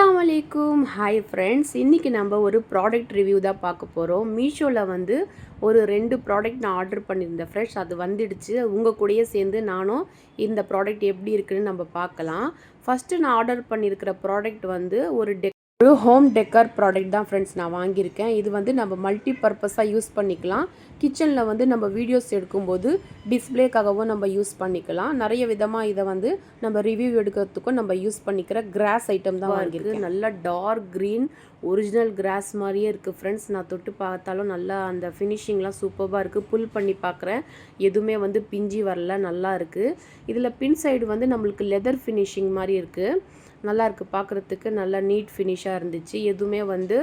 அஸ்ஸலாமு அலைக்கும். Hi friends, இன்றைக்கி நம்ம ஒரு ப்ராடக்ட் ரிவ்யூ தான் பார்க்க போகிறோம். மீஷோவில் வந்து ஒரு 2 ப்ராடக்ட் நான் ஆர்டர் பண்ணியிருந்தேன் ஃப்ரெண்ட்ஸ். அது வந்துடுச்சு. உங்கள் கூடயே சேர்ந்து நானும் இந்த ப்ராடக்ட் எப்படி இருக்குன்னு நம்ம பார்க்கலாம். ஃபஸ்ட்டு நான் ஆர்டர் பண்ணியிருக்கிற ப்ராடக்ட் வந்து ஒரு ஹோம் டெக்கர் ப்ராடக்ட் தான் ஃப்ரெண்ட்ஸ் நான் வாங்கியிருக்கேன். இது வந்து நம்ம மல்டி பர்பஸாக யூஸ் பண்ணிக்கலாம். கிச்சனில் வந்து நம்ம வீடியோஸ் எடுக்கும்போது டிஸ்பிளேக்காகவும் நம்ம யூஸ் பண்ணிக்கலாம். நிறைய விதமாக இதை வந்து நம்ம ரிவ்யூ எடுக்கிறதுக்கும் நம்ம யூஸ் பண்ணிக்கிற கிராஸ் ஐட்டம் தான் வாங்கியிருக்கேன். நல்லா டார்க் க்ரீன் ஒரிஜினல் கிராஸ் மாதிரியே இருக்குது ஃப்ரெண்ட்ஸ். நான் தொட்டு பார்த்தாலும் நல்லா அந்த ஃபினிஷிங்லாம் சூப்பராக இருக்குது. புல் பண்ணி பார்க்குறேன், எதுவுமே வந்து பிஞ்சி வரல, நல்லா இருக்குது. இதில் பின் சைடு வந்து நம்மளுக்கு லெதர் ஃபினிஷிங் மாதிரி இருக்குது. நல்லா இருக்குது பார்க்குறதுக்கு, நல்லா நீட் ஃபினிஷாக இருந்துச்சு. எதுவுமே வந்து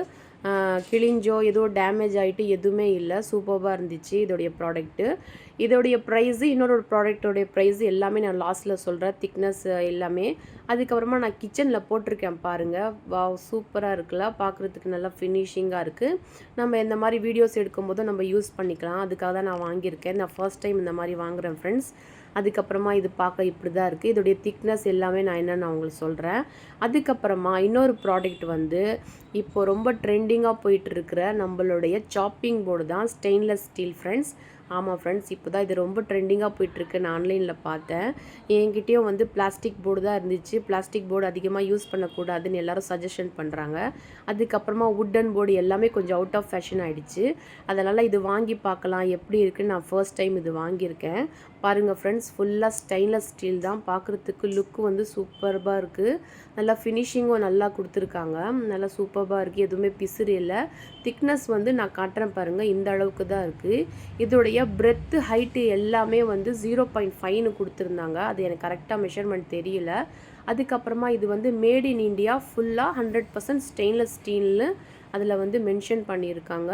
கிழிஞ்சோ ஏதோ டேமேஜ் ஆகிட்டு எதுவுமே இல்லை. சூப்பராக இருந்துச்சு இதோடைய ப்ராடக்ட்டு. இதோடைய ப்ரைஸு, இன்னொரு ப்ராடக்டோடைய ப்ரைஸு எல்லாமே நான் லாஸ்ட்டில் சொல்கிறேன், திக்னஸ் எல்லாமே. அதுக்கப்புறமா நான் கிச்சனில் போட்டிருக்கேன் பாருங்கள். வாவ், சூப்பராக இருக்குல்ல, பார்க்குறதுக்கு நல்லா ஃபினிஷிங்காக இருக்குது. நம்ம இந்த மாதிரி வீடியோஸ் எடுக்கும்போது நம்ம யூஸ் பண்ணிக்கலாம். அதுக்காக தான் நான் வாங்கியிருக்கேன். நான் ஃபர்ஸ்ட் டைம் இந்த மாதிரி வாங்குகிறேன் ஃப்ரெண்ட்ஸ். அதுக்கப்புறமா இது பார்க்க இப்படி தான் இருக்குது. இதோடைய திக்னஸ் எல்லாமே நான் என்னென்னு உங்களுக்கு சொல்கிறேன். அதுக்கப்புறமா இன்னொரு ப்ராடக்ட் வந்து இப்போது ரொம்ப ட்ரெண்டிங்காக போயிட்டுருக்கிற நம்மளுடைய சாப்பிங் போர்டு தான், ஸ்டெயின்லெஸ் ஸ்டீல் ஃப்ரெண்ட்ஸ். ஆமாம் ஃப்ரெண்ட்ஸ், இப்போ தான் இது ரொம்ப ட்ரெண்டிங்காக போயிட்டுருக்கு. நான் ஆன்லைனில் பார்த்தேன். என்கிட்டயும் வந்து பிளாஸ்டிக் போர்டு தான் இருந்துச்சு. பிளாஸ்டிக் போர்டு அதிகமாக யூஸ் பண்ணக்கூடாதுன்னு எல்லோரும் சஜஷன் பண்ணுறாங்க. அதுக்கப்புறமா வுட்டன் போர்டு எல்லாமே கொஞ்சம் அவுட் ஆஃப் ஃபேஷன் ஆகிடுச்சு. அதனால் இது வாங்கி பார்க்கலாம் எப்படி இருக்குன்னு நான் ஃபர்ஸ்ட் டைம் இது வாங்கியிருக்கேன். பாருங்கள் ஃப்ரெண்ட்ஸ், ஃபுல்லாக ஸ்டெயின்லெஸ் ஸ்டீல் தான். பார்க்குறதுக்கு லுக்கு வந்து சூப்பராக இருக்குது. நல்லா ஃபினிஷிங்கும் நல்லா கொடுத்துருக்காங்க. நல்லா சூப்பராக இருக்குது. எதுவுமே பிசுறு இல்லை. திக்னஸ் வந்து நான் காட்டுறேன் பாருங்கள், இந்த அளவுக்கு தான் இருக்குது. இதோடைய பிரெத்து ஹைட்டு எல்லாமே வந்து 0.5ன்னு கொடுத்துருந்தாங்க. அது எனக்கு கரெக்டாக மெஷர்மெண்ட் தெரியல. அதுக்கப்புறமா இது வந்து மேட் இன் இண்டியா, ஃபுல்லாக 100% ஸ்டெயின்லெஸ் ஸ்டீல்னு அதில் வந்து மென்ஷன் பண்ணியிருக்காங்க.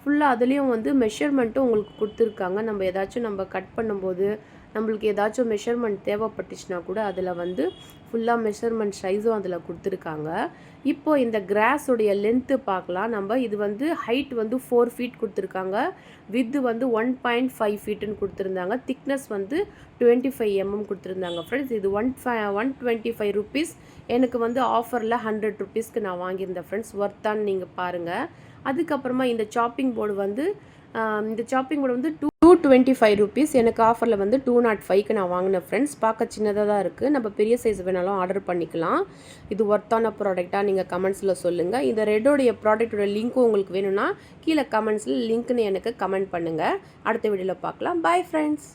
ஃபுல்லாக அதுலேயும் வந்து மெஷர்மெண்ட்டும் உங்களுக்கு கொடுத்துருக்காங்க. நம்ம ஏதாச்சும் நம்ம கட் பண்ணும்போது நம்மளுக்கு ஏதாச்சும் மெஷர்மெண்ட் தேவைப்பட்டுச்சுன்னா கூட அதில் வந்து ஃபுல்லாக மெஷர்மெண்ட் சைஸும் அதில் கொடுத்துருக்காங்க. இப்போது இந்த கிராஸுடைய லென்த்து பார்க்கலாம் நம்ம. இது வந்து ஹைட் வந்து 4 ஃபீட் கொடுத்துருக்காங்க. வித்து வந்து 1.5 ஃபீட்டுன்னு கொடுத்துருந்தாங்க. திக்னஸ் வந்து 25 mm கொடுத்துருந்தாங்க ஃப்ரெண்ட்ஸ். இது 125 ருபீஸ். எனக்கு வந்து ஆஃபரில் 100 ருபீஸ்க்கு நான் வாங்கியிருந்தேன் ஃப்ரெண்ட்ஸ். ஒர்த்தான்னு நீங்கள் பாருங்கள். அதுக்கப்புறமா இந்த சாப்பிங் போர்டு வந்து 225 ருபீஸ். எனக்கு ஆஃபரில் வந்து 205க்கு நான் வாங்கினேன் ஃப்ரெண்ட்ஸ். பார்க்க சின்னதாக தான் இருக்குது. நம்ம பெரிய சைஸ் வேணாலும் ஆர்டர் பண்ணிக்கலாம். இது ஒர்த்தான ப்ராடக்டாக நீங்கள் கமெண்ட்ஸில் சொல்லுங்கள். இந்த ரெட்டோடைய ப்ராடக்டோட லிங்க்கும் உங்களுக்கு வேணும்னா கீழே கமெண்ட்ஸில் லிங்க்னு எனக்கு கமெண்ட் பண்ணுங்கள். அடுத்த வீடியோவில் பார்க்கலாம். Bye friends.